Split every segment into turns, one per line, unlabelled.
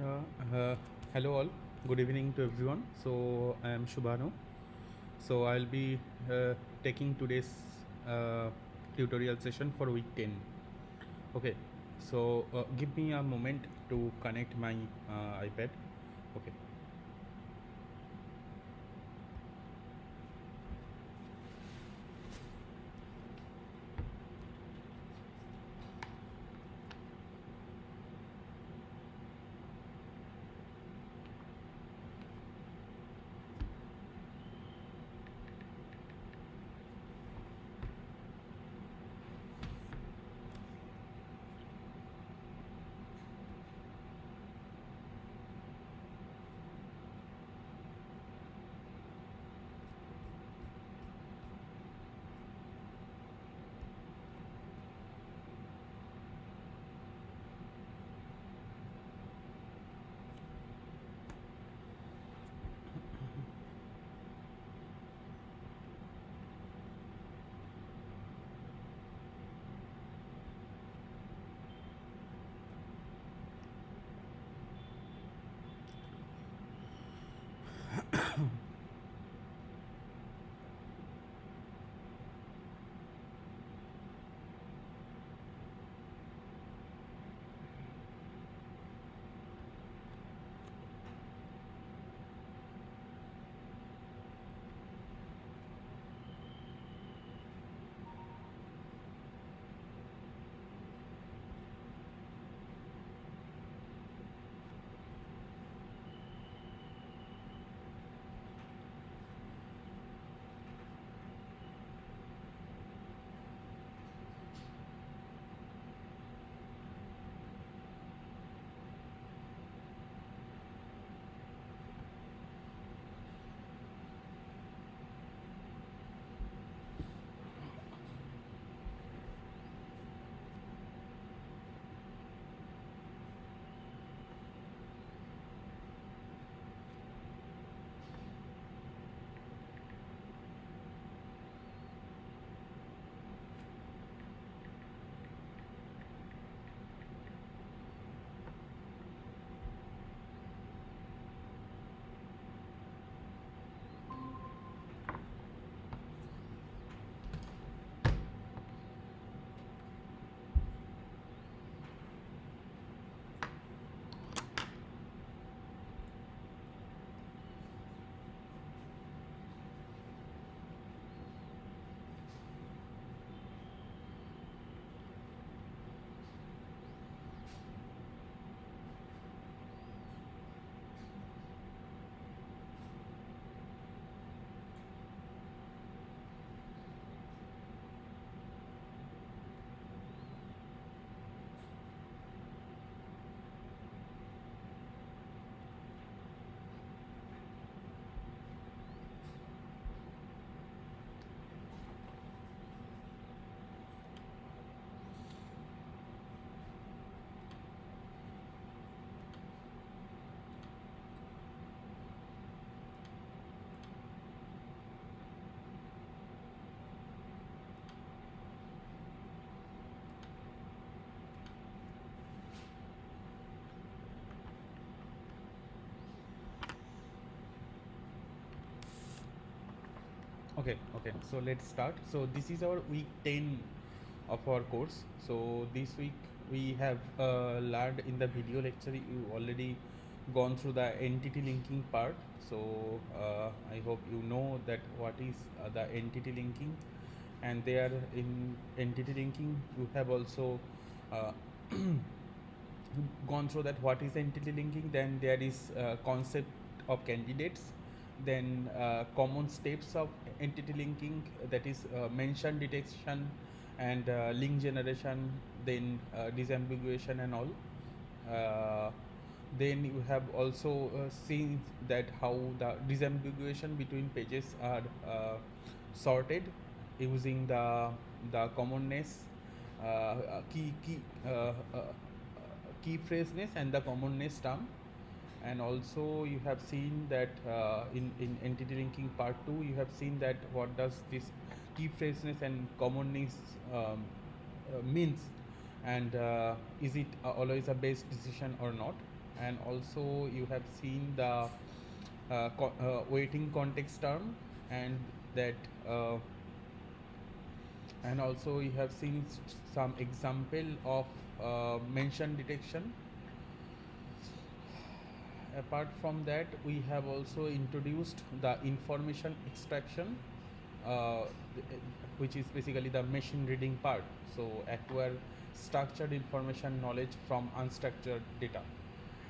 Yeah, hello all. Good evening to everyone. So I am Shubhanu. So I'll be taking today's tutorial session for week 10. Okay. So give me a moment to connect my iPad. Okay. Okay. So let's start. So this is our week 10 of our course. So this week we have learned in the video lecture. You already gone through the entity linking part. So I hope you know that what is the entity linking, and there in entity linking you have also uh, gone through that what is entity linking. Then there is concept of candidates, then common steps of entity linking, that is mention detection and link generation, then disambiguation and all. uh, then you have also seen that how the disambiguation between pages are sorted using the commonness, key phraseness and the commonness term. And also you have seen that in entity linking part 2 you have seen that what does this key phraseness and commonness means, and is it always a best decision or not. and also you have seen the waiting context term, and that and also you have seen some example of mention detection. Apart from that, we have also introduced the information extraction, uh, which is basically the machine reading part. So acquire structured information knowledge from unstructured data.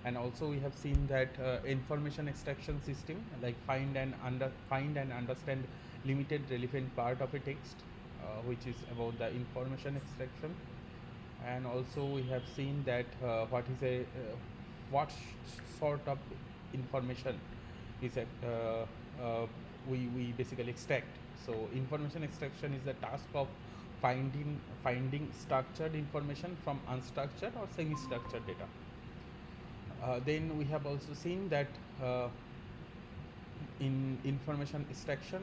And also we have seen that information extraction system, like find and understand limited relevant part of a text, which is about the information extraction. And also we have seen that what sort of information is we basically extract. So information extraction is the task of finding structured information from unstructured or semi-structured data. Then we have also seen that in information extraction,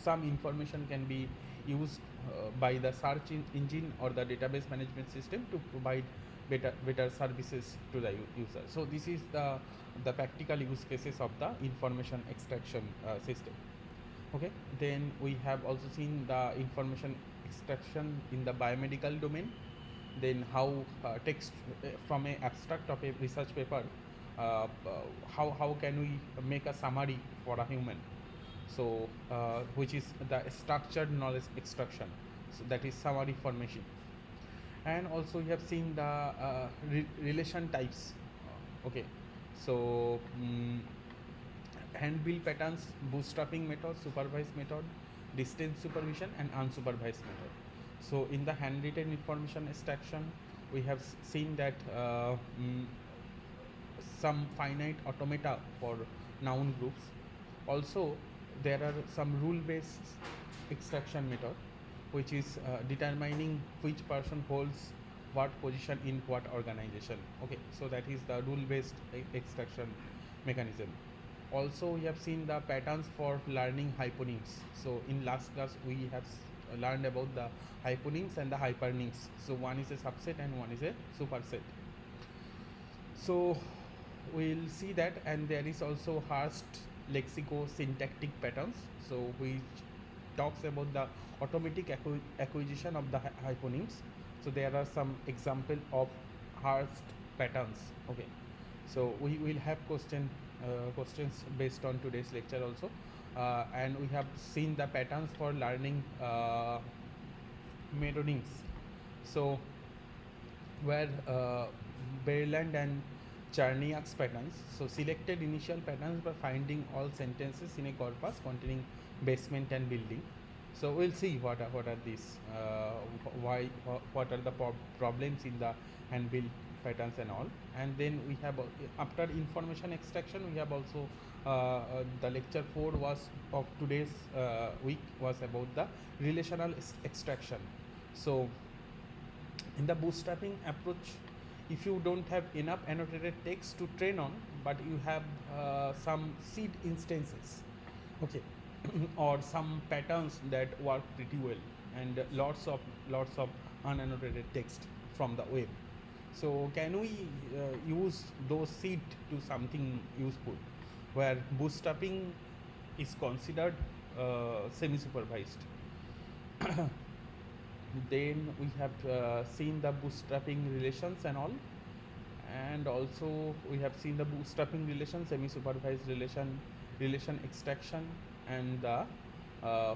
some information can be used by the search engine or the database management system to provide better services to the user. So this is the practical use cases of the information extraction system. Okay, then we have also seen the information extraction in the biomedical domain. Then how text from a abstract of a research paper, uh, how can we make a summary for a human. So which is the structured knowledge extraction, so that is summary formation. And also we have seen the relation types. Okay, so handbill patterns, bootstrapping method, supervised method, distance supervision, and unsupervised method. So in the handwritten information extraction, we have seen that some finite automata for noun groups. Also, there are some rule-based extraction method, which is determining which person holds what position in what organization. Okay, so that is the rule-based extraction mechanism. Also, we have seen the patterns for learning hyperlinks. So in last class, we have learned about the hyperlinks and the hyperlinks. So one is a subset and one is a superset. So we'll see that, and there is also Hurst lexicosyntactic patterns, so which talks about the automatic acquisition of the hyponyms. So there are some example of Hurst patterns. Okay, so we will have questions based on today's lecture also, and we have seen the patterns for learning metonyms. So where Berland and Charniak's patterns. So selected initial patterns by finding all sentences in a corpus containing basement and building. So we'll see what are these, what are the problems in the handbill patterns and all. And then we have after information extraction, we have also the lecture 4 was of today's week was about the relational extraction. So in the bootstrapping approach, if you don't have enough annotated text to train on, but you have some seed instances, okay, or some patterns that work pretty well, and lots of unannotated text from the web. So can we use those seed to something useful, where bootstrapping is considered semi-supervised? Then we have seen the bootstrapping relations and all, and also we have seen the bootstrapping relation, semi-supervised relation extraction, and the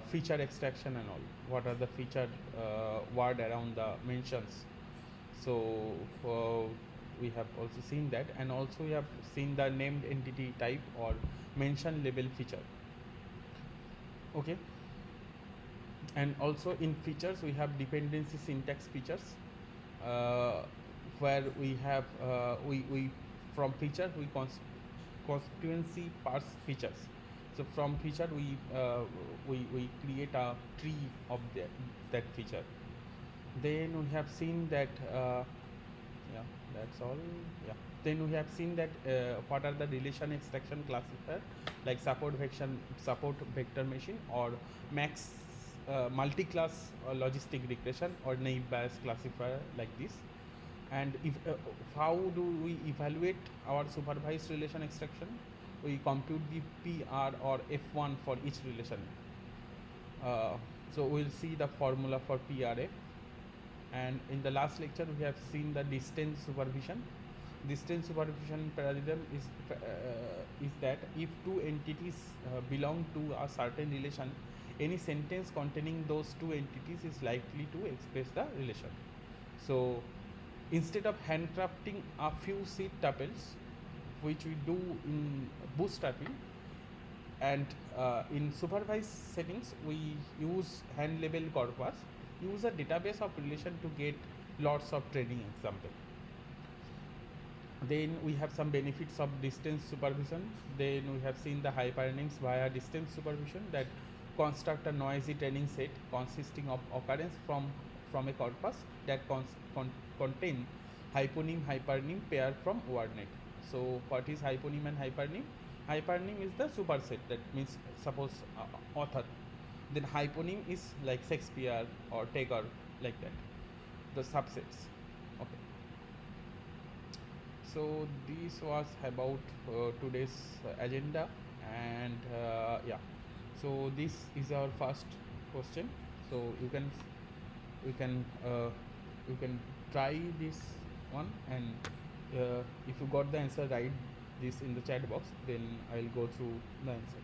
feature extraction and all. What are the feature word around the mentions? So we have also seen that, and also we have seen the named entity type or mention label feature. Okay, and also in features we have dependency syntax features, uh, where we have we from feature we constituency parse features. So from feature we create a tree of that feature. Then we have seen that yeah, that's all. Yeah, then we have seen that what are the relation extraction classifier, like support vector machine, or max multi-class logistic regression, or naive Bayes classifier, like this. And if how do we evaluate our supervised relation extraction? We compute the PR or F1 for each relation. So we'll see the formula for PRF. And in the last lecture we have seen the distance supervision. Distance supervision paradigm is that if two entities belong to a certain relation, any sentence containing those two entities is likely to express the relation. So instead of handcrafting a few seed tuples, which we do in bootstrapping, and in supervised settings we use hand label corpus, use a database of relation to get lots of training example. Then we have some benefits of distance supervision. Then we have seen the hypernyms via distance supervision, that construct a noisy training set consisting of occurrence from a corpus that contain hyponym hypernym pair from wordnet. So what is hyponym and hypernym? Hypernym is the superset, that means suppose author. Then hyponym is like Shakespeare or Taker, like that, the subsets. Okay. So this was about today's agenda, and yeah, so this is our first question. So you can you can try this one, and if you got the answer, write this in the chat box, then I'll go through the answer.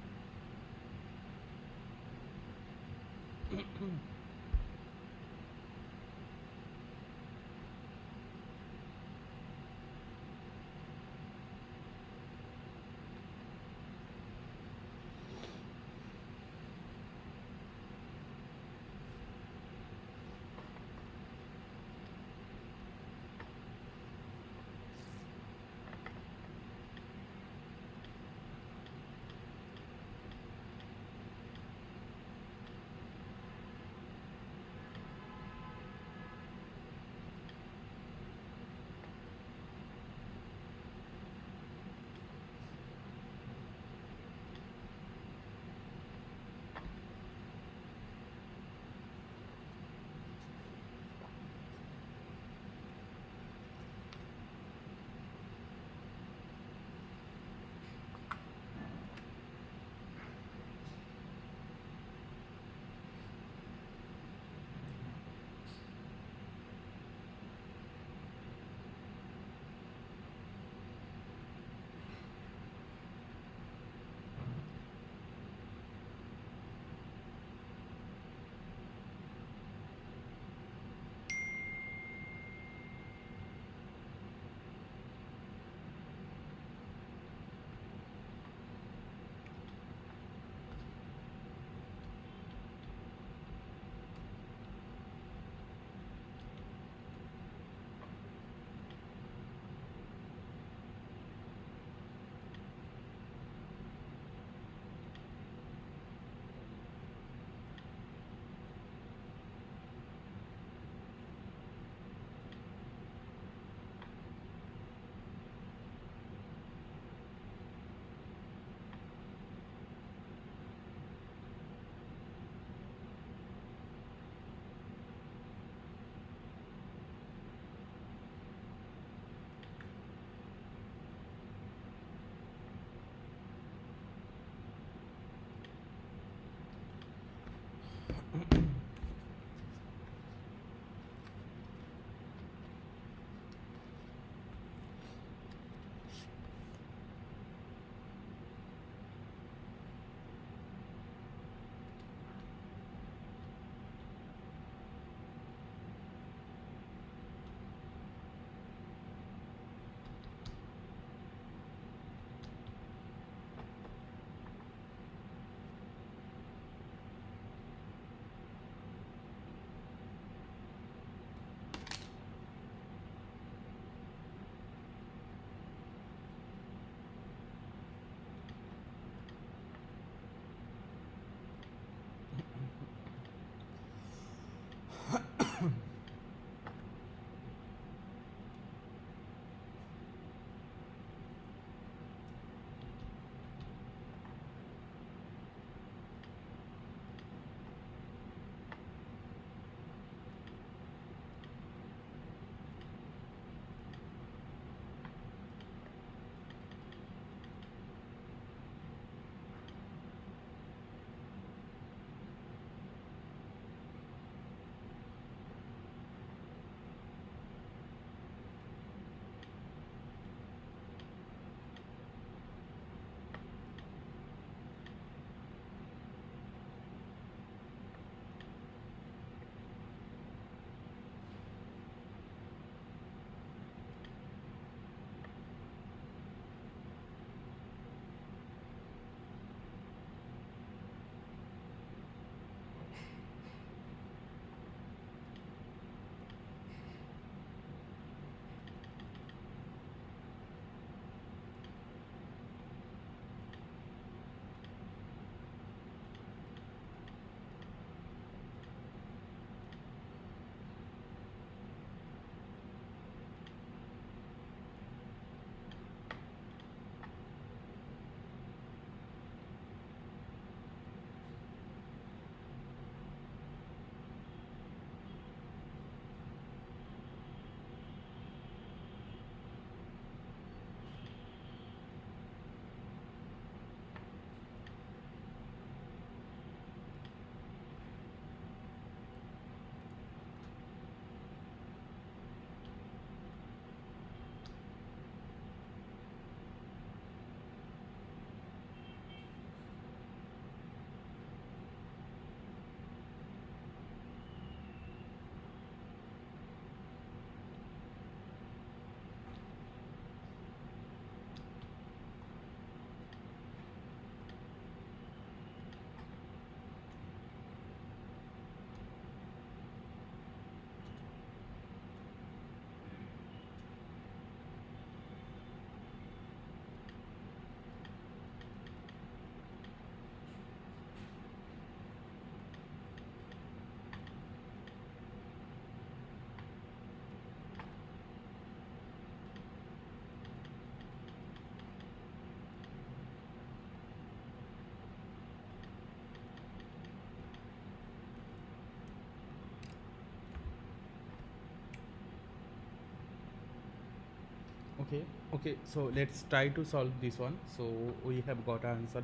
Okay, so let's try to solve this one. So we have got answer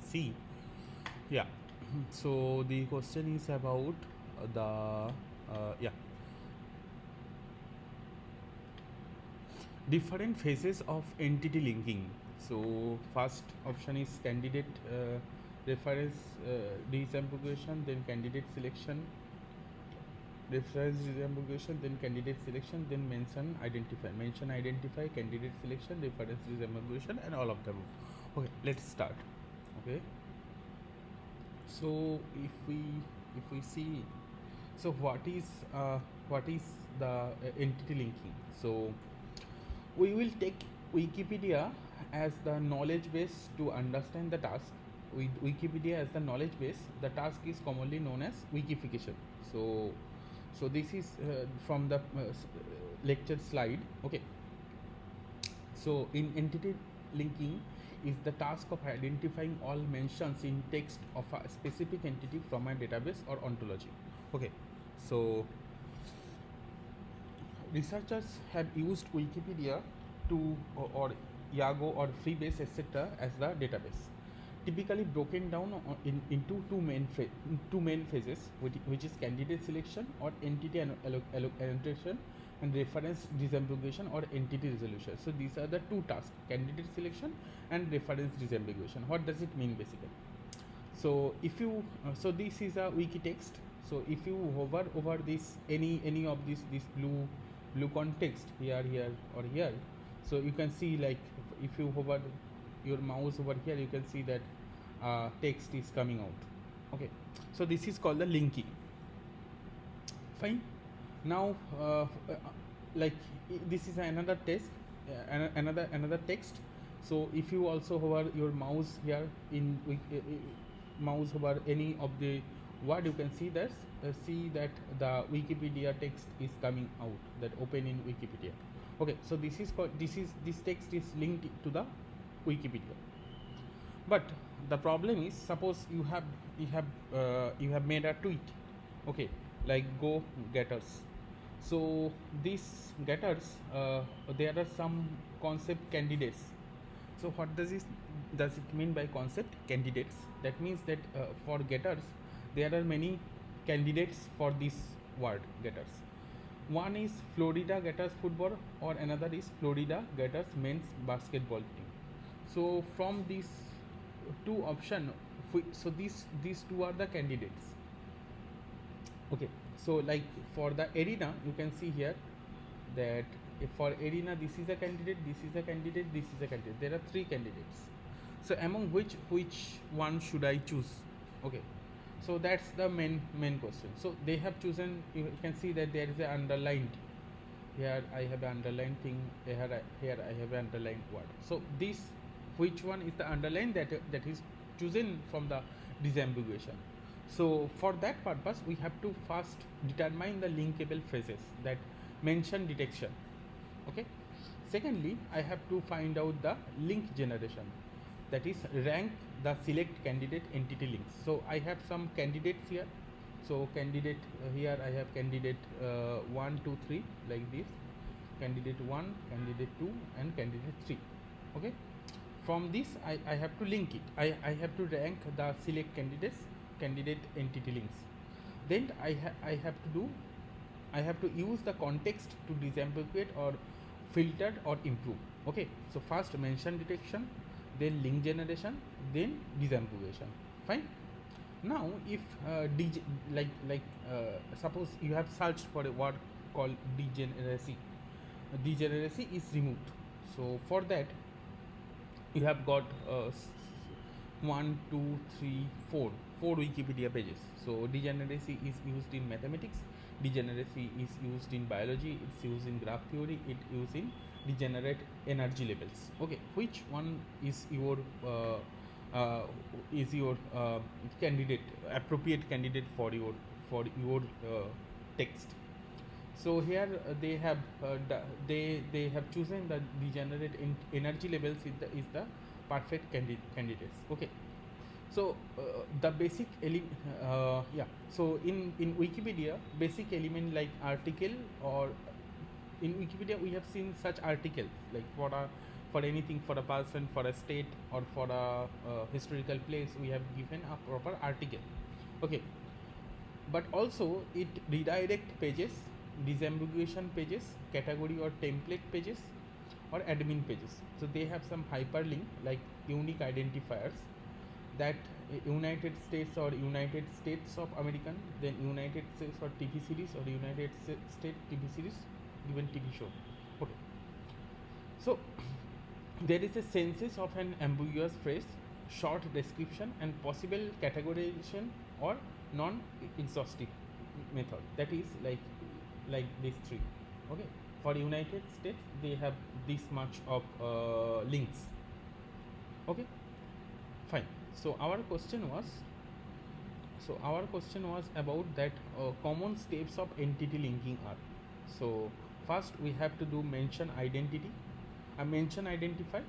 C. Yeah. So the question is about the yeah, different phases of entity linking. So first option is candidate reference disambiguation, then candidate selection, reference disambiguation, then candidate selection, then mention identify, candidate selection, reference disambiguation, and all of them. Okay, let's start. Okay, so if we see, so what is the entity linking? So we will take Wikipedia as the knowledge base to understand the task. With Wikipedia as the knowledge base, the task is commonly known as wikification. So this is from the lecture slide. Okay. So in entity linking is the task of identifying all mentions in text of a specific entity from a database or ontology. Okay. So researchers have used Wikipedia to or Yago or Freebase etc. as the database, typically broken down into two main phases, which is candidate selection or entity annotation, and reference disambiguation or entity resolution. So these are the two tasks: candidate selection and reference disambiguation. What does it mean basically? So if you so this is a wiki text. So if you hover over this any of this blue context here or here, so you can see, like, if you hover your mouse over here, you can see that text is coming out. Okay, so this is called the linking. Fine. Now like this is another text, another text. So if you also hover your mouse here in mouse over any of the word, you can see that the Wikipedia text is coming out, that open in Wikipedia. Okay, so this text is linked to the Wikipedia. But the problem is, suppose you have made a tweet. Okay, like go getters. So these getters, there are some concept candidates. So what does it mean by concept candidates? That means that for getters there are many candidates for this word getters. One is Florida Gators football, or another is Florida Gators men's basketball team. So from these two option, so these two are the candidates. Okay, so like for the arena, you can see here that if for arena this is a candidate, this is a candidate, this is a candidate. There are three candidates. So among which one should I choose? Okay, so that's the main question. So they have chosen. You can see that there is a underlined. Here I have an underlined thing. Here I have an underlined word. So this, which one is the underline that is chosen from the disambiguation? So for that purpose, we have to first determine the linkable phrases, that mention detection. Okay. Secondly, I have to find out the link generation, that is rank the select candidate entity links. So I have some candidates here. So candidate here I have candidate 1, 2, 3 like this. Candidate 1, candidate 2, and candidate 3. Okay. From this I have to link it. I have to rank the select candidate entity links. Then I have to use the context to disambiguate or filter or improve. Okay, so first mention detection, then link generation, then disambiguation. Fine. Now if suppose you have searched for a word called degeneracy. Degeneracy is removed. So for that you have got 1, 2, 3, 4 Wikipedia pages. So degeneracy is used in mathematics, degeneracy is used in biology, it's used in graph theory, it's used in degenerate energy levels. Okay, which one is your candidate, appropriate candidate for your text? So here they have chosen the degenerate energy levels is the perfect candidates. Okay, so the basic yeah, so in Wikipedia, basic element like article or in Wikipedia we have seen such articles, like for anything, for a person, for a state, or for a historical place, we have given a proper article. Okay, but also it redirect pages, disambiguation pages, category or template pages, or admin pages. So they have some hyperlink like unique identifiers that United States or United States of American, then United States or TV series, or United States TV series given TV show. Okay, so there is a census of an ambiguous phrase, short description, and possible categorization or non-exhaustive method. That is like these three. Okay, for United States they have this much of links. Okay, fine. So our question was about that common steps of entity linking are. So first we have to do mention identity, a mention identifier,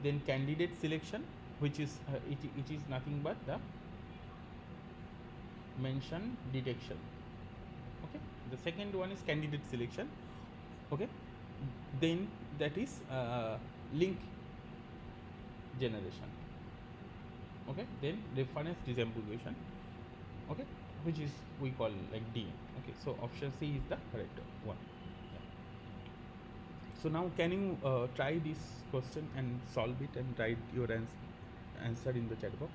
then candidate selection, which is it is nothing but the mention detection. Okay, the second one is candidate selection. Okay, then that is link generation. Okay, then reference disambiguation. Okay, which is we call like DM. Okay, so option C is the correct one. Yeah. So now can you try this question and solve it and write your answer in the chat box?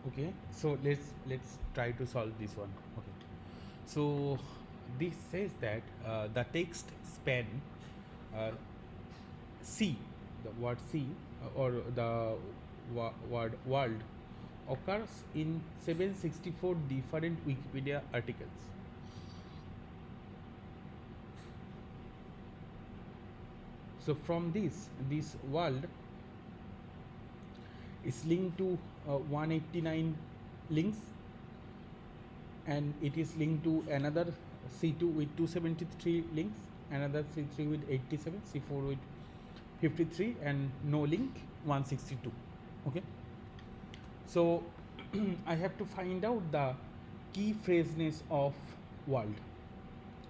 Okay, so let's try to solve this one. Okay, so this says that the text span uh, C, the word C, or the word world occurs in 764 different Wikipedia articles. So from this world is linked to 189 links, and it is linked to another C2 with 273 links, another C3 with 87, C4 with 53, and no link 162. Okay, so I have to find out the key phraseness of world.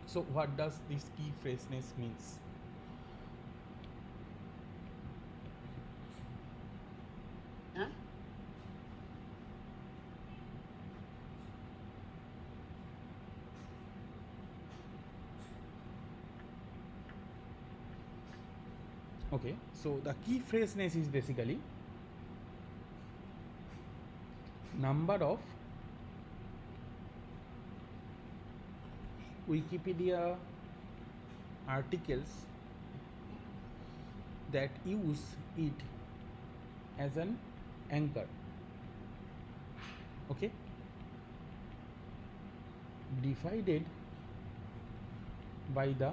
So what does this key phraseness means? Huh? Okay, so the key phraseness is basically number of Wikipedia articles that use it as an anchor. Okay, divided by the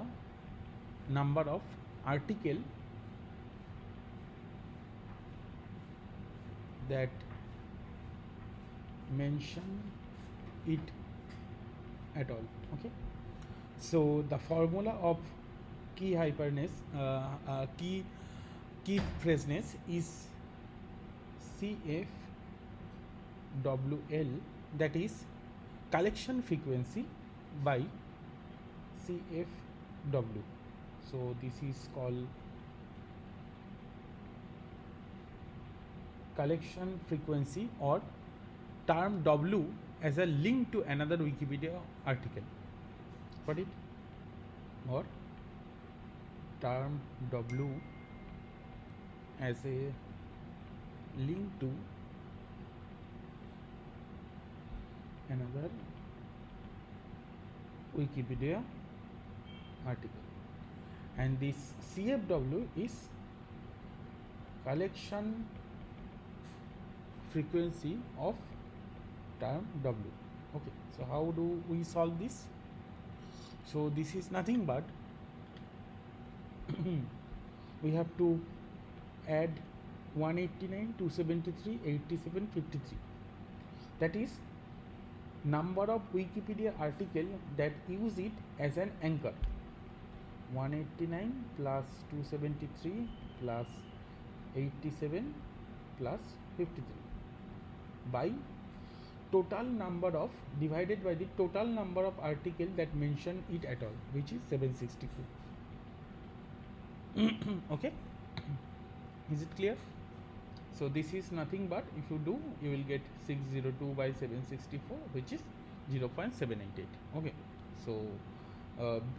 number of article that mention it at all. Okay, so the formula of key hyperness key phraseness is CFWL, that is collection frequency by CFW. So this is called collection frequency, or term W as a link to another Wikipedia article. Got it? Or term W as a link to another Wikipedia article, and this CFW is collection frequency of term W. Okay, so how do we solve this? So this is nothing but we have to add 189, 273, 87, 53. That is number of Wikipedia article that use it as an anchor. 189 plus 273 plus 87 plus 53 by total number of divided by the total number of article that mention it at all, which is 764. Okay, is it clear? So this is nothing but if you do, you will get 602 by 764, which is 0.788. Okay, so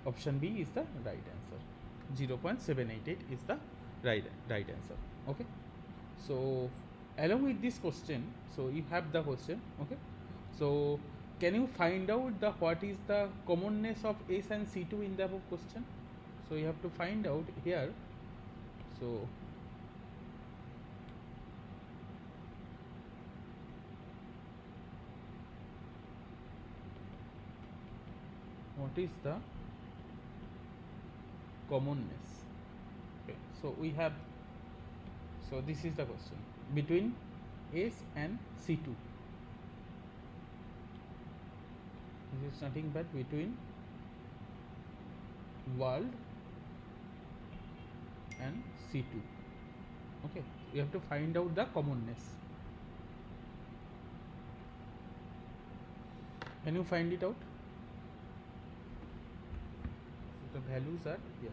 option B is the right answer. 0.788 is the right answer. Okay, so along with this question, so you have the question. Okay, so can you find out the what is the commonness of S and C2 in the above question? So you have to find out here. So what is the commonness? Okay, so we have, so this is the question between S and C2. This is nothing but between world and C2. Okay, you have to find out the commonness. Can you find it out? So the values are here.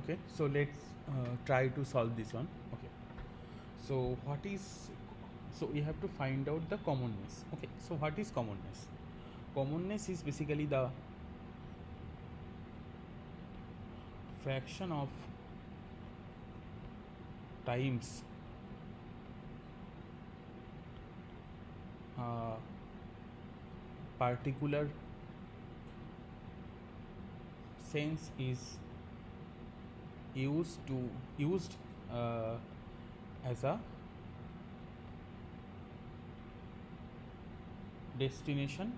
Okay, so let's try to solve this one. Okay, so what is, so we have to find out the commonness. Okay, so what is commonness? Commonness is basically the fraction of times particular sense is used uh, as a destination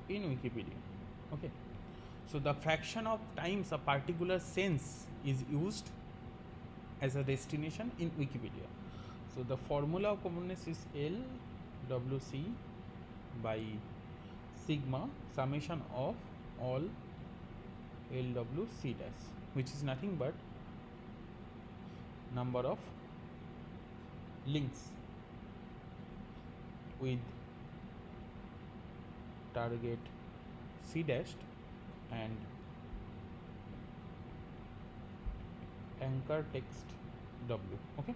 in Wikipedia. Okay, so the fraction of times a particular sense is used as a destination in Wikipedia. So the formula of commonness is LWC by sigma summation of all LWC dash, which is nothing but number of links with target C dashed and anchor text W. Okay,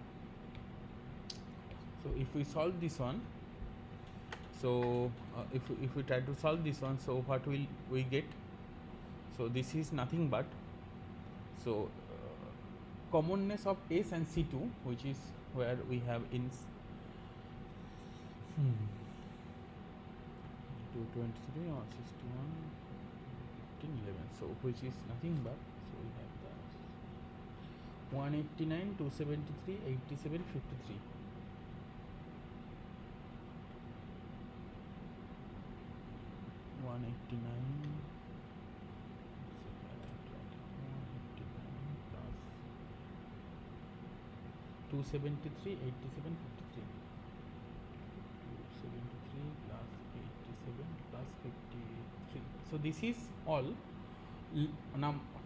so if we solve this one, so if we try to solve this one, so what will we get? So this is nothing but, so commonness of S and C2, which is where we have in 223 or 61 11, so which is nothing but, so we have the 189 273 87 53, 189 273 87 53, 273 plus 87 plus 53. So this is all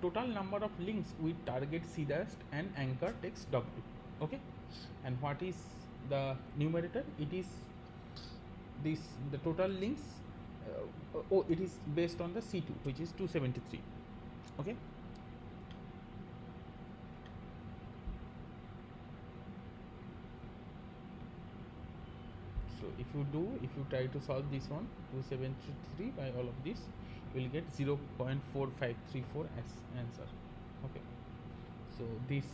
total number of links with target C dash and anchor text W. Okay, and what is the numerator? It is this, the total links. It is based on the C2, which is 273. Okay, so if you try to solve this one, 273 by all of this, you will get 0.4534 as answer. Okay, so this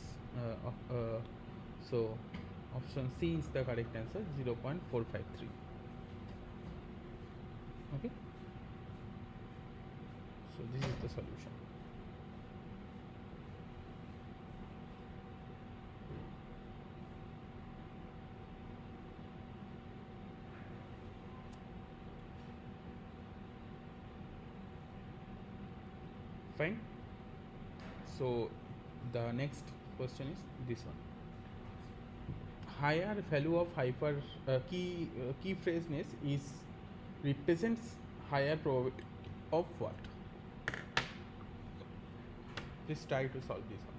so option C is the correct answer, 0.453. Okay, so this is the solution. Fine. So the next question is this one. Higher value of hyper key phraseness is represents higher probability of what? Let's try to solve this one.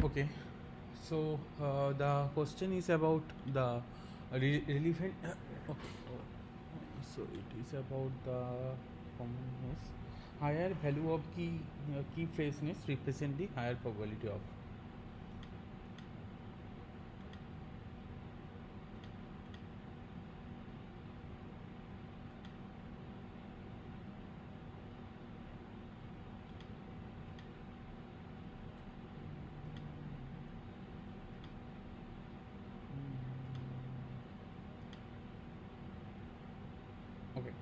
Okay, so the question is about the relevant. Okay, so it is about the commonness. Higher value of key phraseness represent the higher probability of. Okay.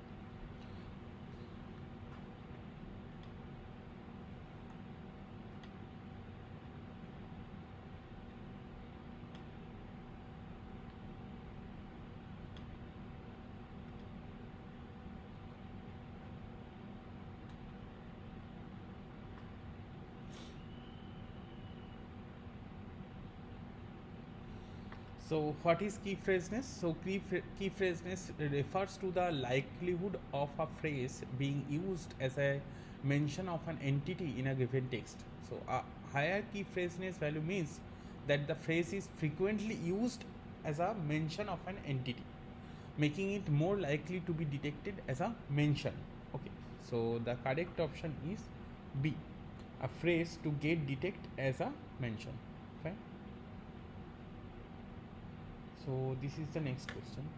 So, what is key phraseness? So, key phraseness refers to the likelihood of a phrase being used as a mention of an entity in a given text. So, a higher key phraseness value means that the phrase is frequently used as a mention of an entity, making it more likely to be detected as a mention. Okay, so the correct option is B, a phrase to get detected as a mention. Fine. So this is the next question.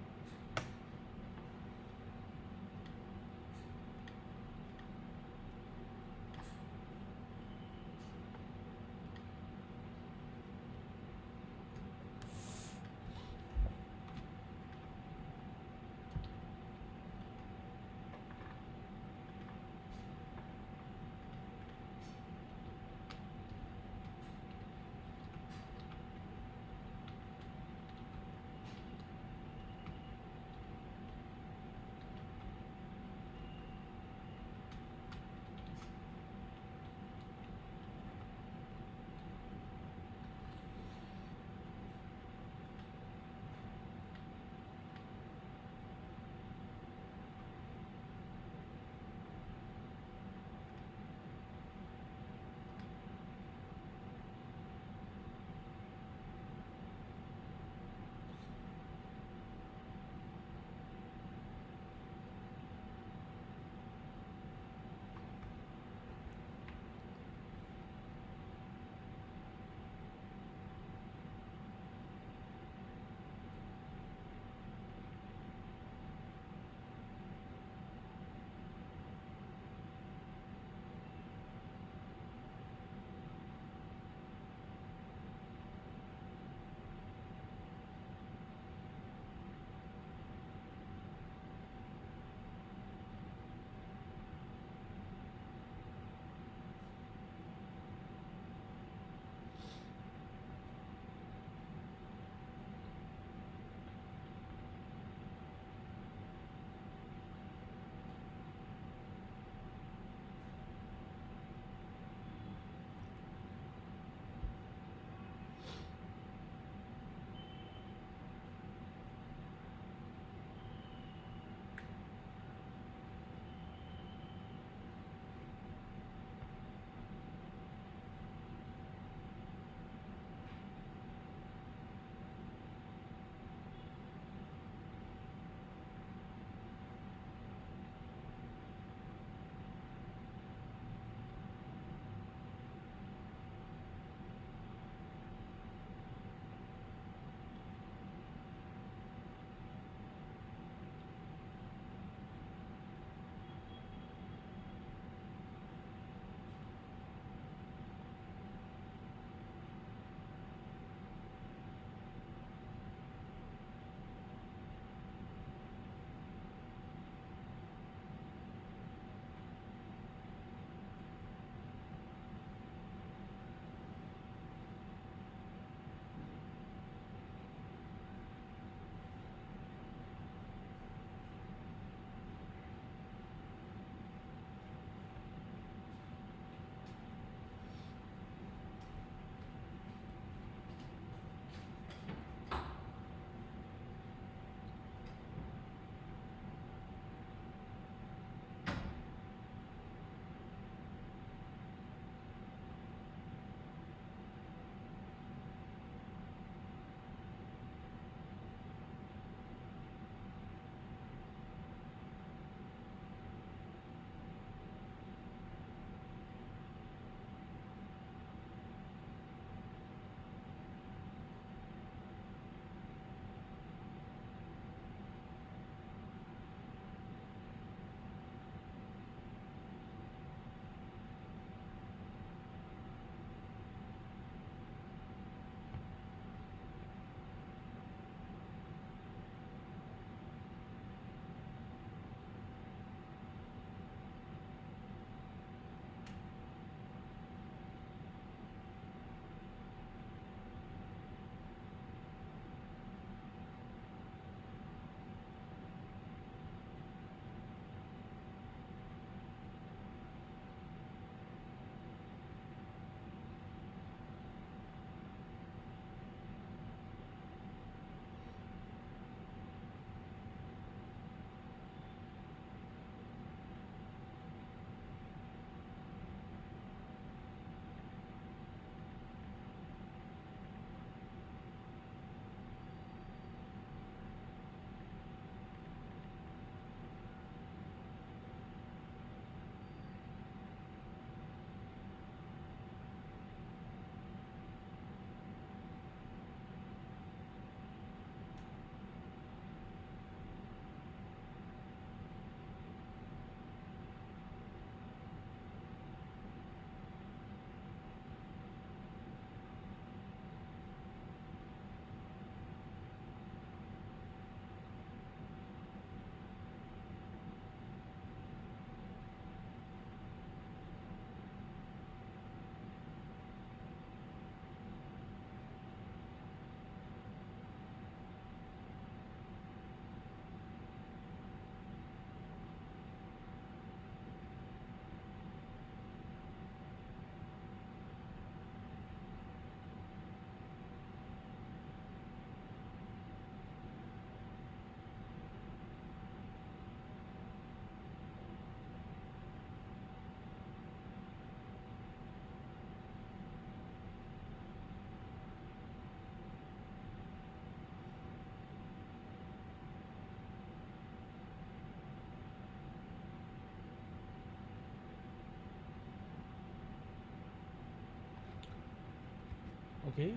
Okay,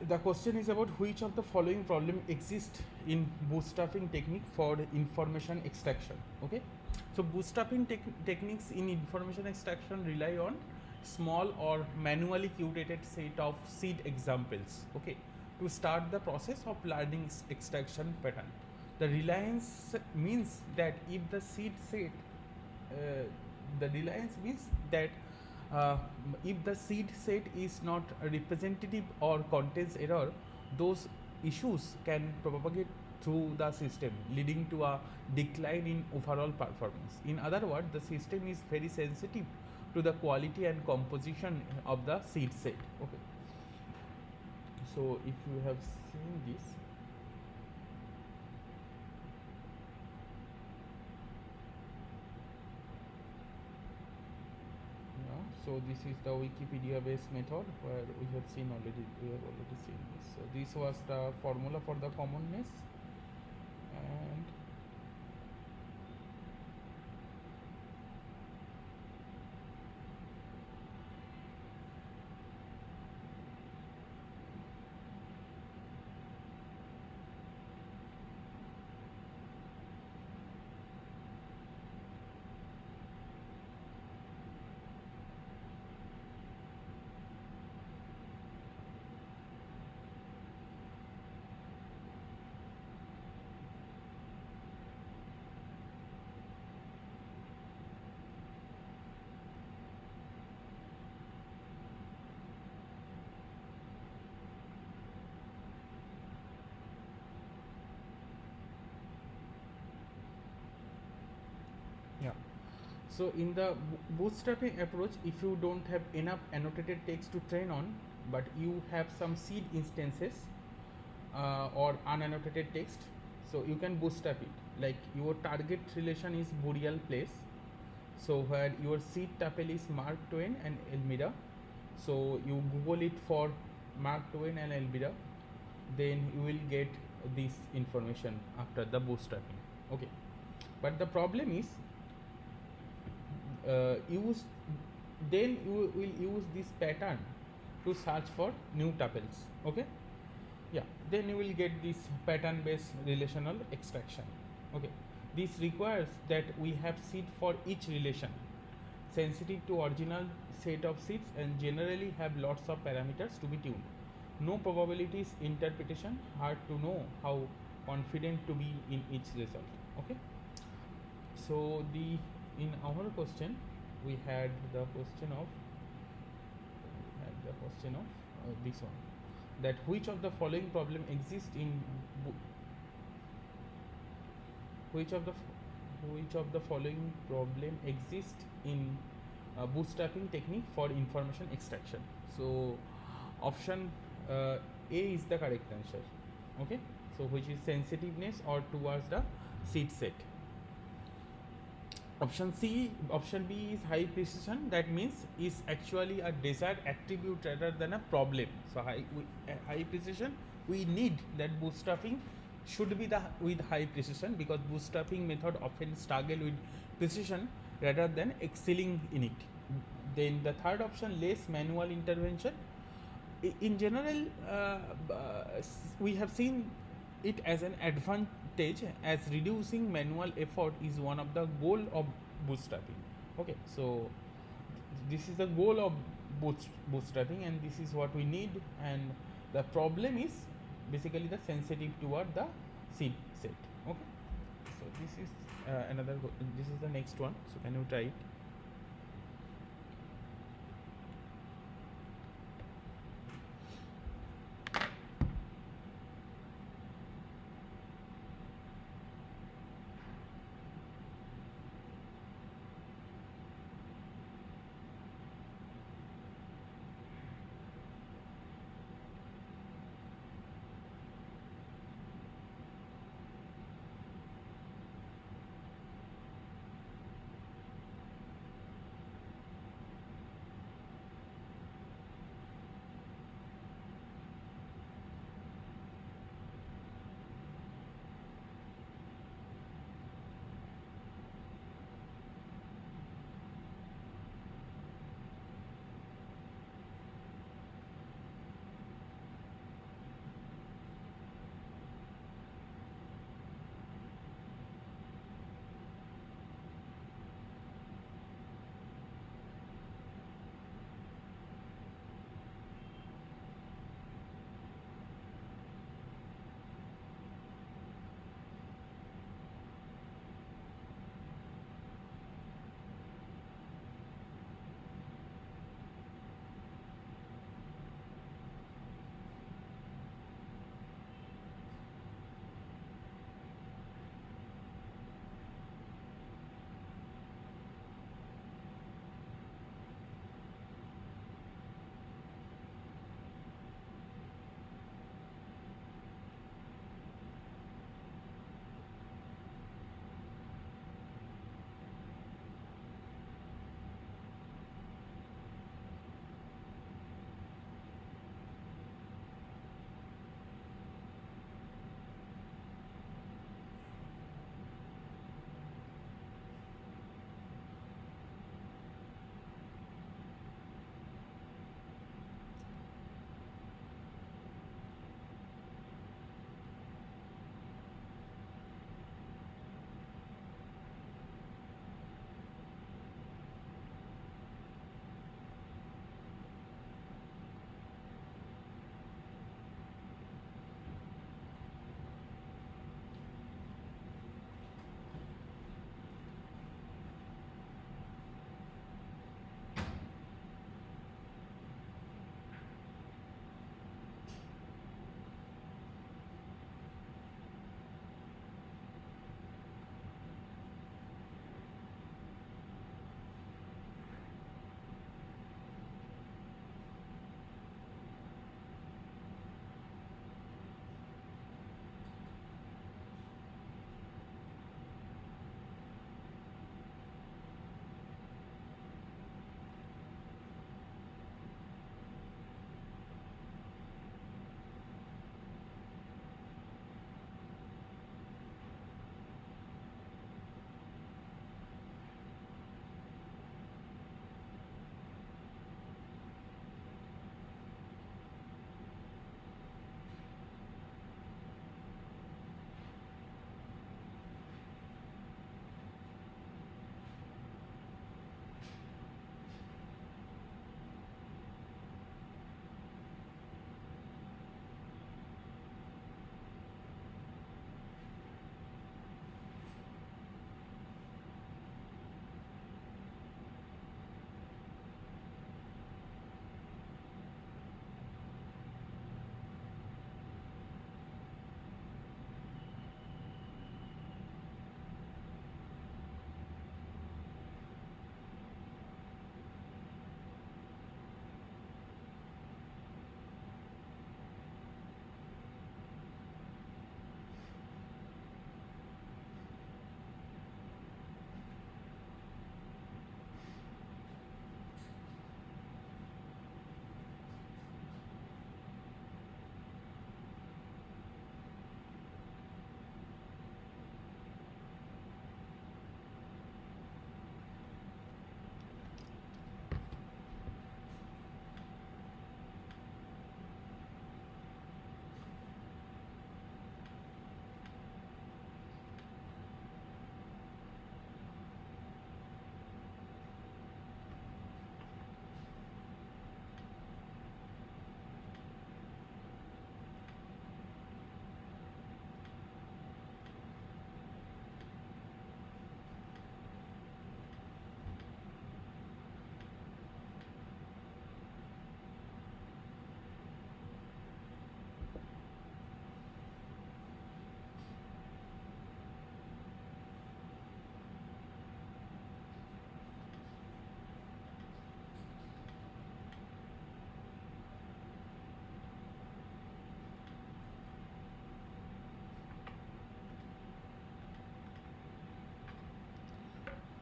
the question is about which of the following problem exist in bootstrapping technique for information extraction. Okay, so bootstrapping techniques in information extraction rely on small or manually curated set of seed examples. Okay, to start the process of learning extraction pattern. The reliance means that if the seed set uh, the reliance means that uh, if the seed set is not representative or contains error, those issues can propagate through the system, leading to a decline in overall performance. In other words, the system is very sensitive to the quality and composition of the seed set. Okay, so if you have seen this, yeah, so this is the Wikipedia based method where we have already seen this. So this was the formula for the commonness, and yeah. So in the bootstrapping approach, if you don't have enough annotated text to train on, but you have some seed instances or unannotated text, so you can bootstrap it. Like your target relation is burial place, so where your seed tuple is Mark Twain and Elmira. So you Google it for Mark Twain and Elmira, then you will get this information after the bootstrapping. Okay, but the problem is use then you will use this pattern to search for new tuples. Okay, yeah, then you will get this pattern based relational extraction. Okay, this requires that we have seed for each relation, sensitive to original set of seeds, and generally have lots of parameters to be tuned. No probabilities interpretation, hard to know how confident to be in each result. Okay, so the in our question we had the question of this one, that which of the following problem exists in which of the which of the following problem exists in bootstrapping technique for information extraction. So option A is the correct answer. Okay, so which is sensitiveness or towards the seed set. Option B is high precision. That means is actually a desired attribute rather than a problem. So high precision, we need that bootstrapping should be the with high precision, because bootstrapping method often struggle with precision rather than excelling in it. Then the third option, less manual intervention. In general, we have seen it as an advantage, as reducing manual effort is one of the goal of bootstrapping. Okay, so this is the goal of bootstrapping, and this is what we need. And the problem is basically the sensitive toward the seed set. Okay, so this is this is the next one, so can you try it?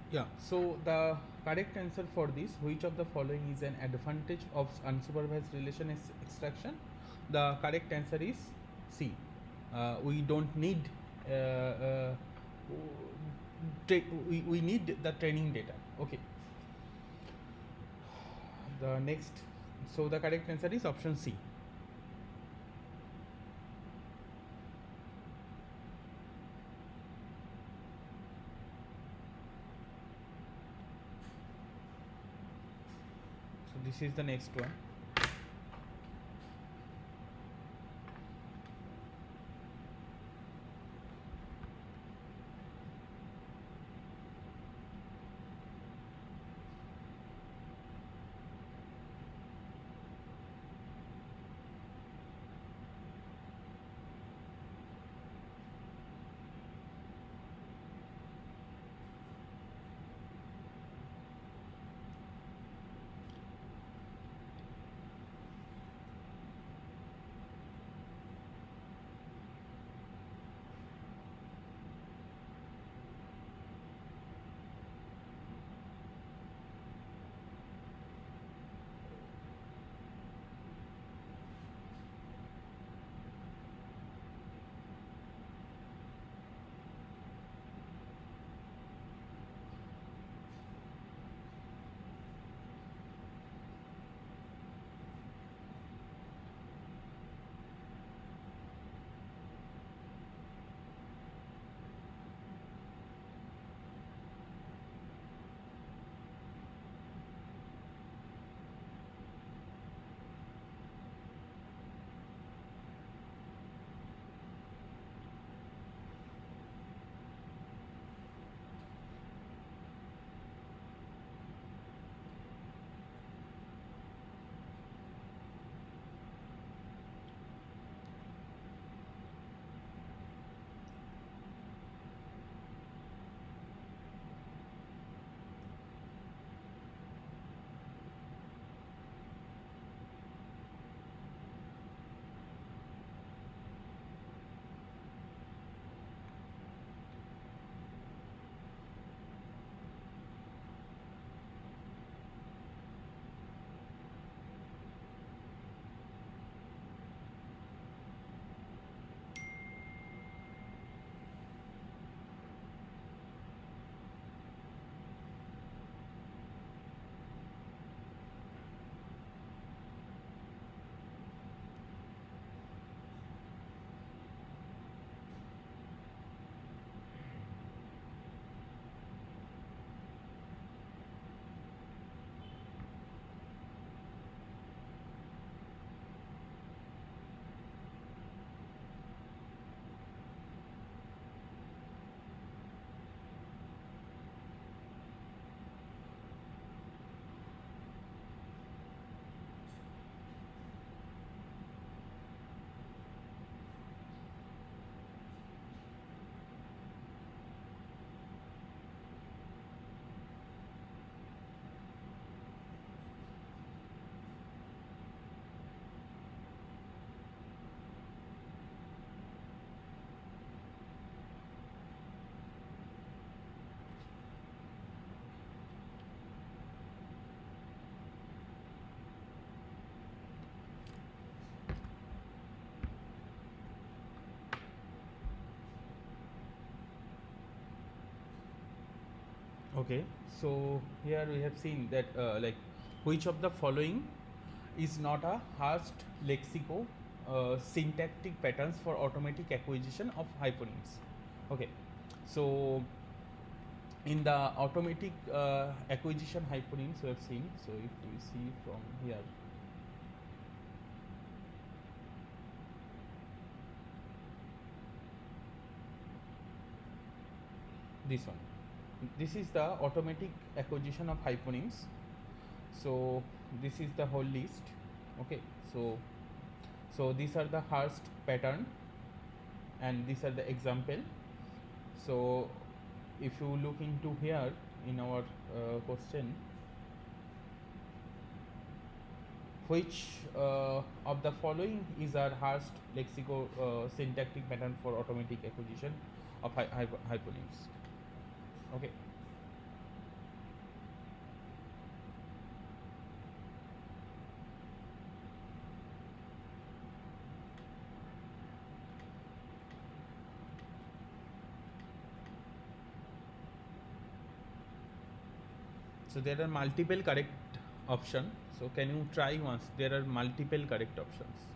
Yeah, so the correct answer for this, which of the following is an advantage of unsupervised relation extraction? The correct answer is C. We don't need we need the training data. Okay. The next, so the correct answer is option C. So this is the next one. Okay, so here we have seen that like which of the following is not a Hurst lexico syntactic patterns for automatic acquisition of hyperlinks. Okay, so in the automatic acquisition hyperlinks we have seen. So if we see from here, this one, this is the automatic acquisition of hyperlinks. So this is the whole list. Okay, so these are the Hurst pattern and these are the example. So if you look into here in our question, which of the following is our Hurst lexico syntactic pattern for automatic acquisition of hyperlinks? Okay, So there are multiple correct option. So can you try once? There are multiple correct options.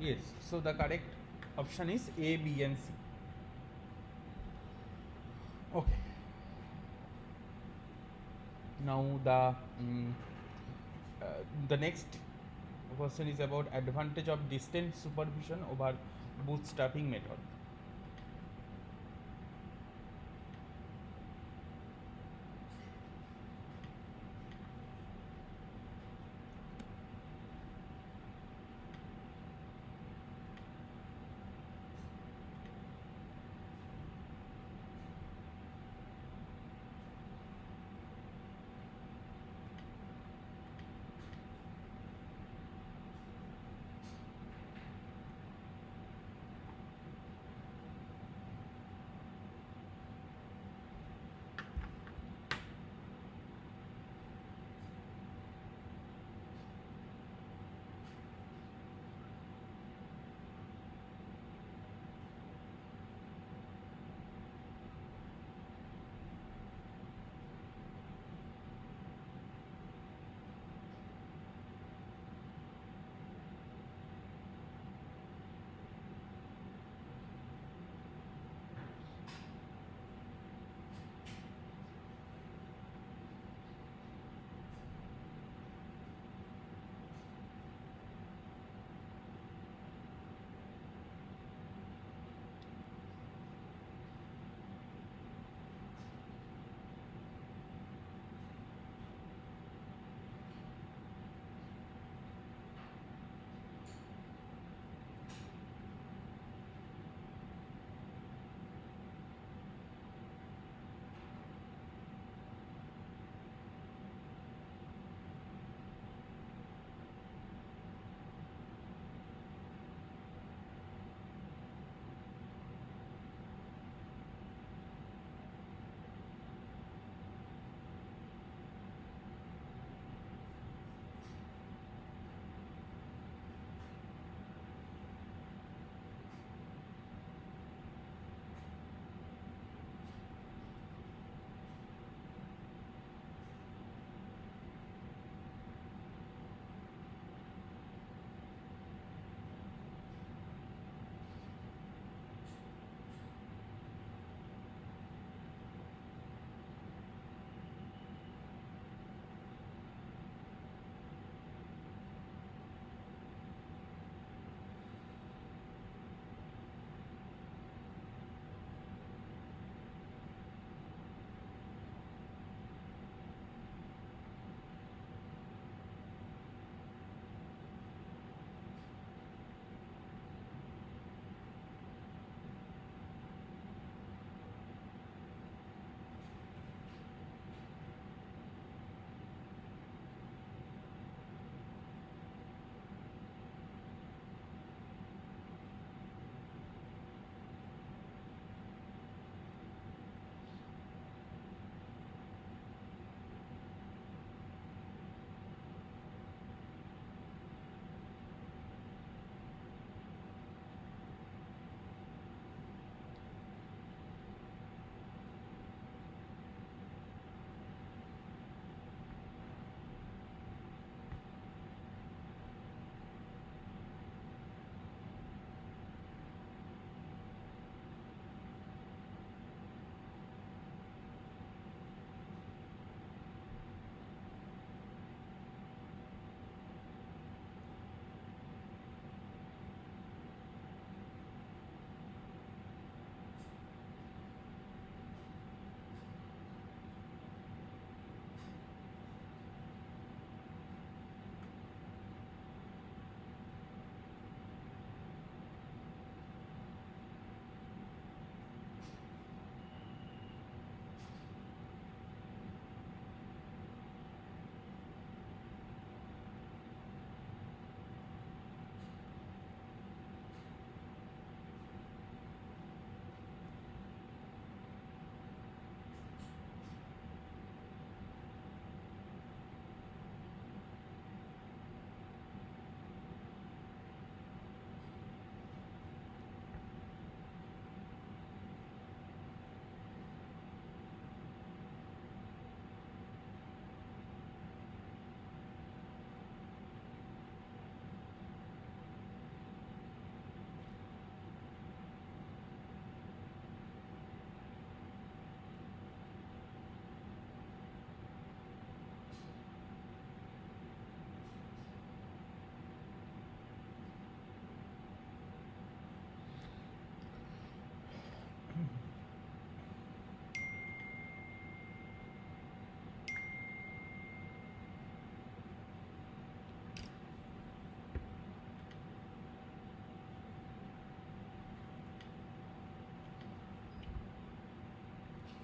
Yes. So the correct option is A, B, and C. Okay. Now uh, the next question is about advantage of distant supervision over bootstrapping method.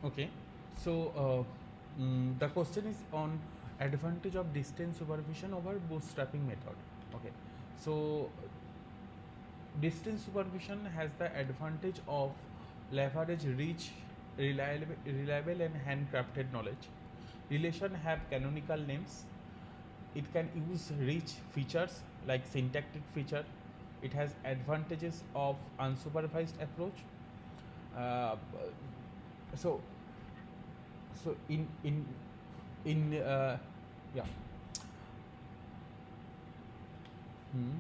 Okay. So the question is on advantage of distance supervision over bootstrapping method. Okay. So distance supervision has the advantage of leverage rich, reliable and handcrafted knowledge. Relation have canonical names. It can use rich features like syntactic feature. It has advantages of unsupervised approach. Uh, so so in yeah. Hmm.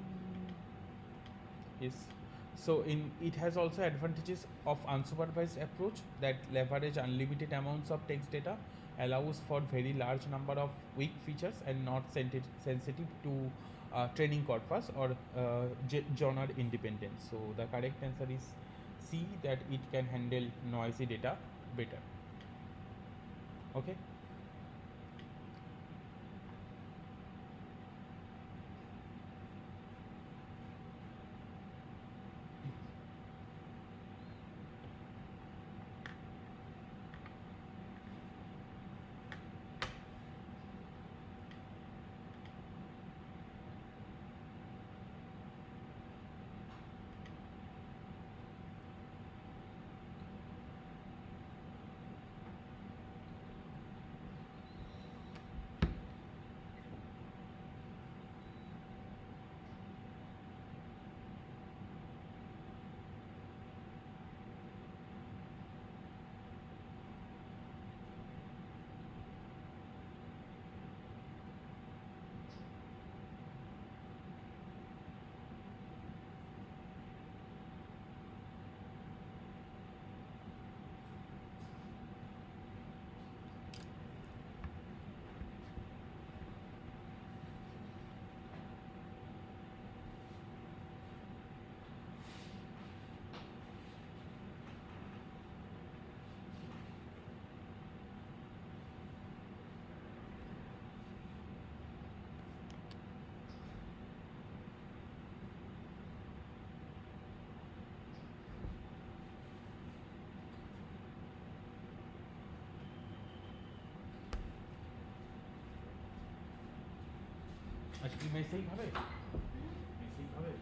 Yes. So in it has also advantages of unsupervised approach that leverage unlimited amounts of text data, allows for very large number of weak features and not sensitive to training corpus or genre independence. So the correct answer is C, that it can handle noisy data better. Okay. আচ্ছা কি মেসেই হবে মেসেই হবে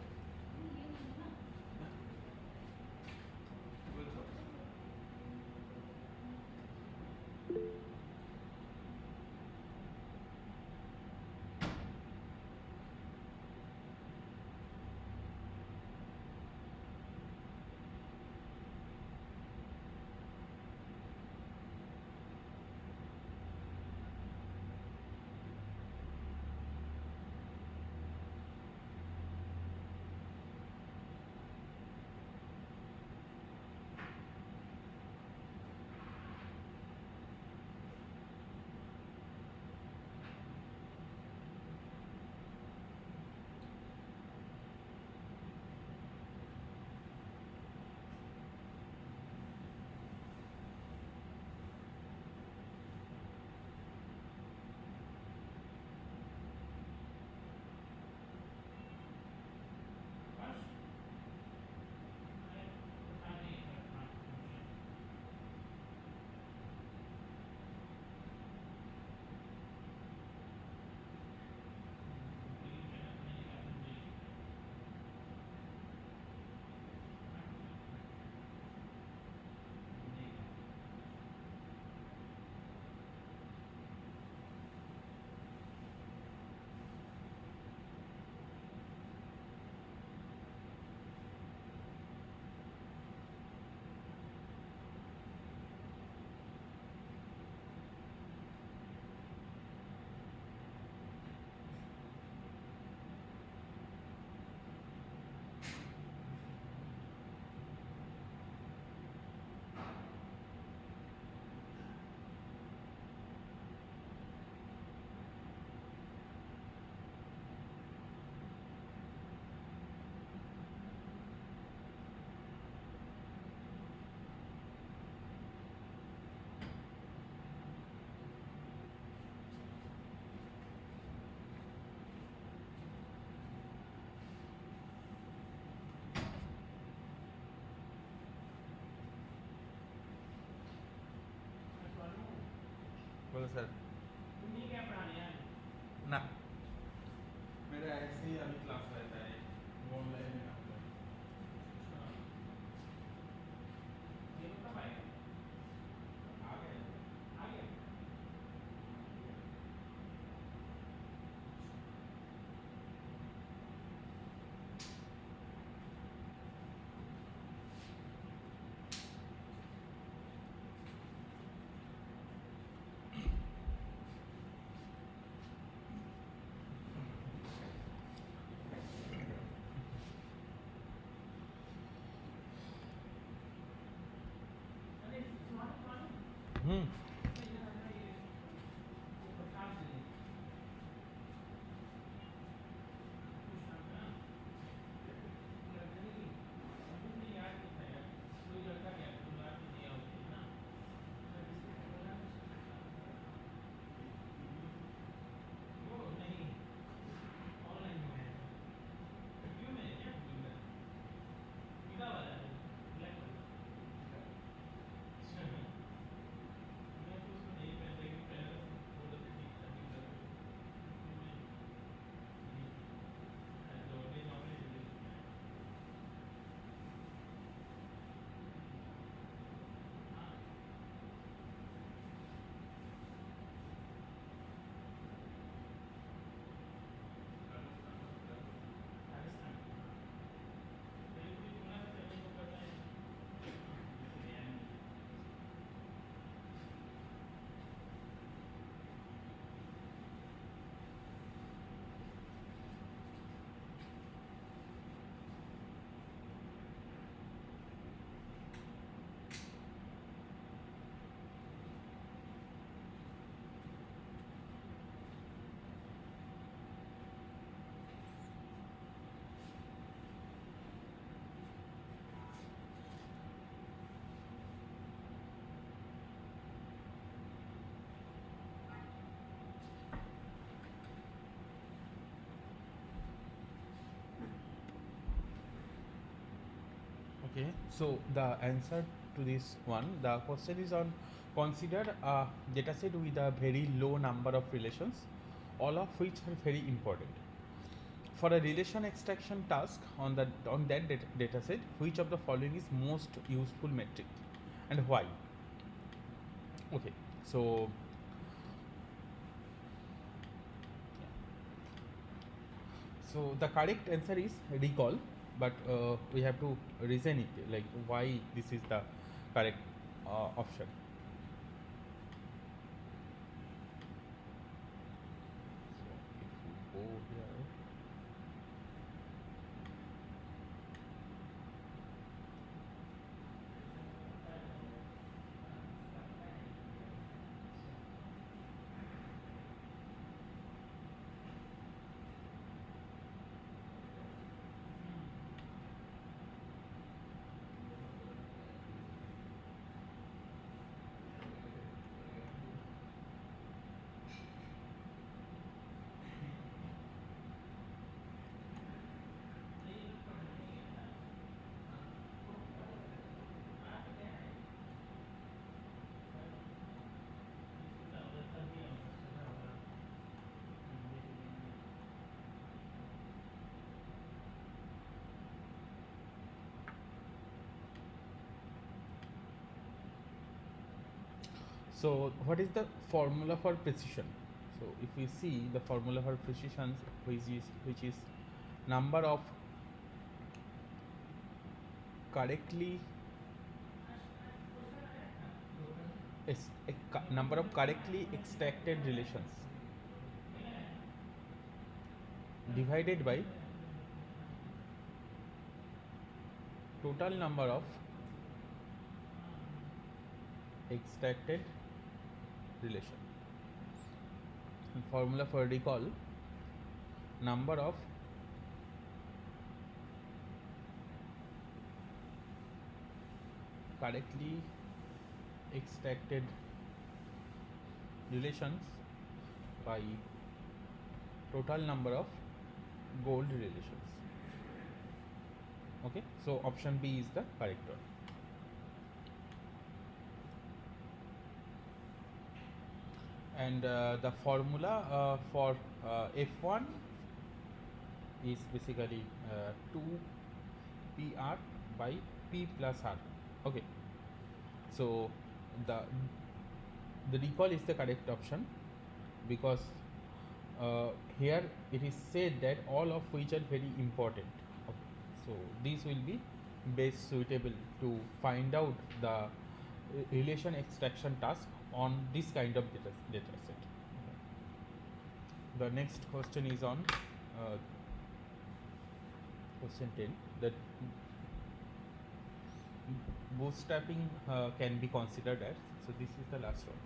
sir ना मेरा ऐसे ही अभी class रहता है ऑनलाइन में हम्म Okay, so the answer to this one, the question is on consider a dataset with a very low number of relations, all of which are very important. For a relation extraction task on that dataset, which of the following is most useful metric and why? Okay, so the correct answer is recall, but we have to reason it like why this is the correct option. So if we go here, so what is the formula for precision? So if we see the formula for precision, which is number of correctly number of correctly extracted relations divided by total number of extracted relation. And formula for recall, number of correctly extracted relations by total number of gold relations. Okay, so option B is the correct one. and the formula for F1 is basically 2 PR by P plus R. Okay, so the the recall is the correct option because uh, here it is said that all of which are very important. Okay. So these will be best suitable to find out the relation extraction task on this kind of data set. The next question is on question 10, that bootstrapping can be considered as. So this is the last one.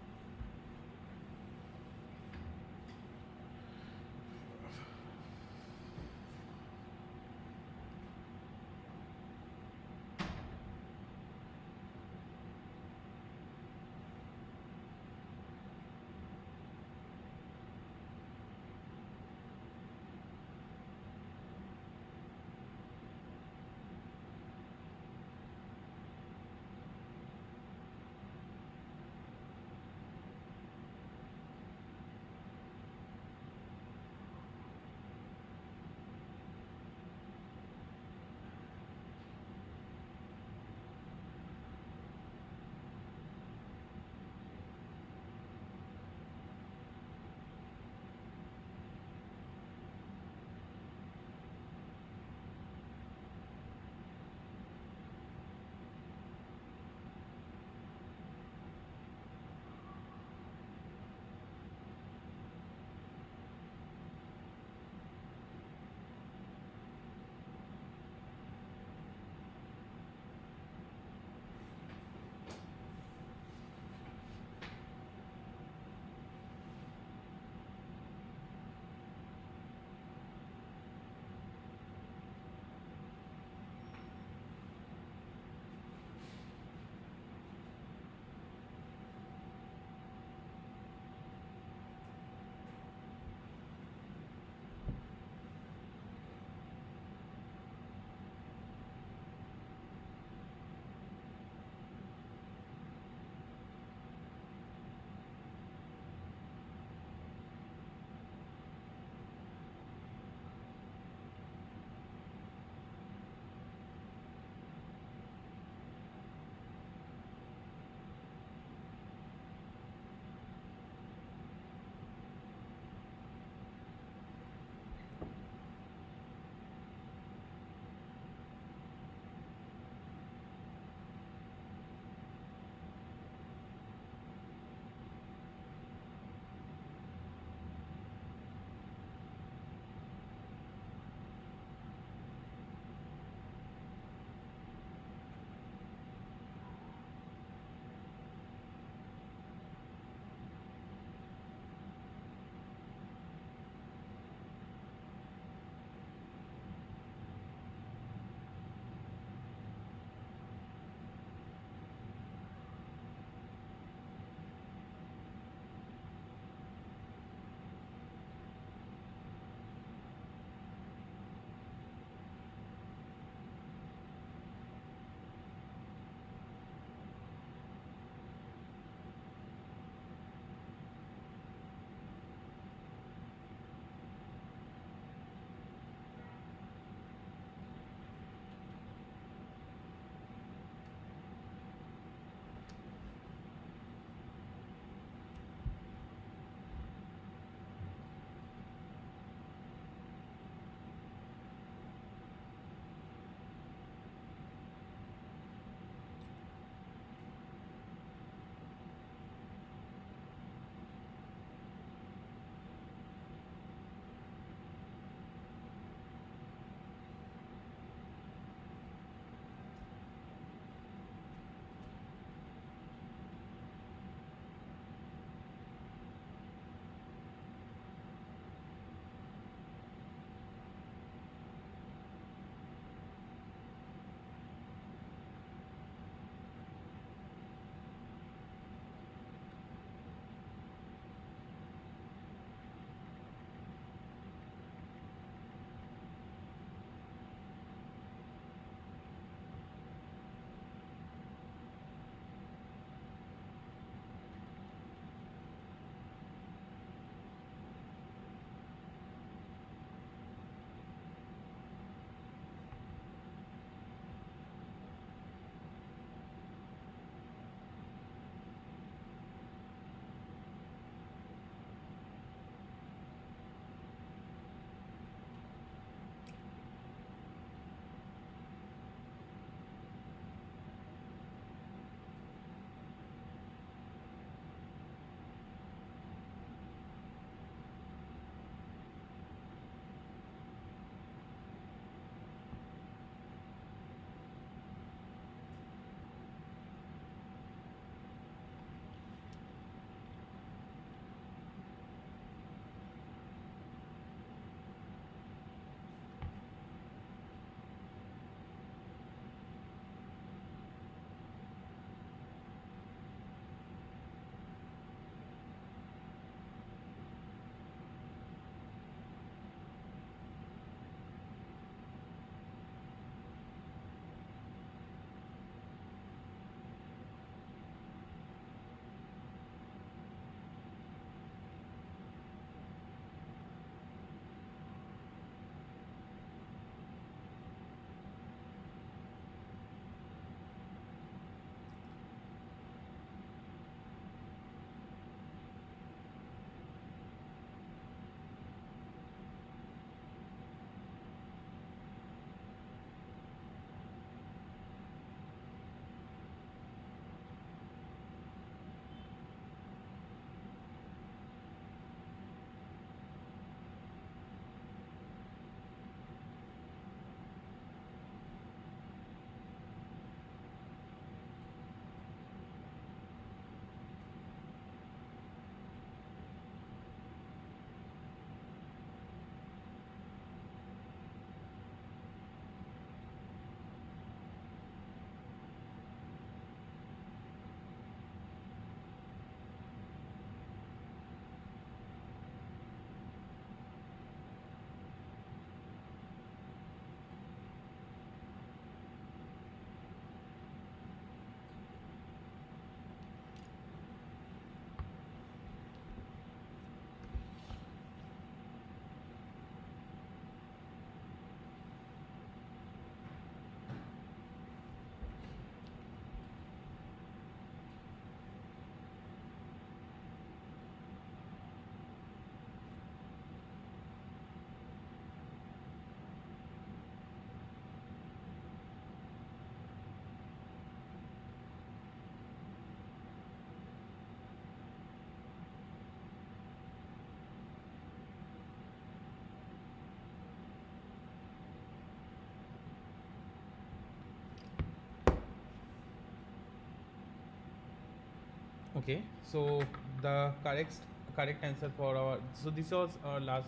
Okay, so the correct answer for our, so this was our last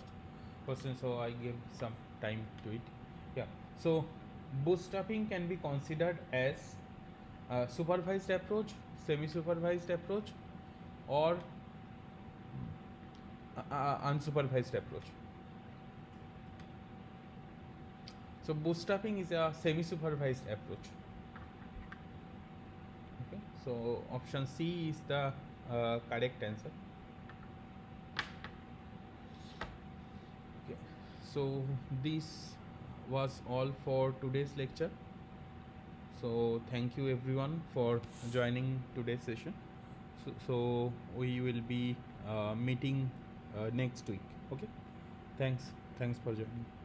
question, so I gave some time to it. Yeah. So bootstrapping can be considered as a supervised approach, semi-supervised approach, or unsupervised approach. So bootstrapping is a semi-supervised approach. Okay, so option C is the correct answer. Okay, so this was all for today's lecture. So thank you everyone for joining today's session. So we will be meeting next week. Okay, thanks for joining.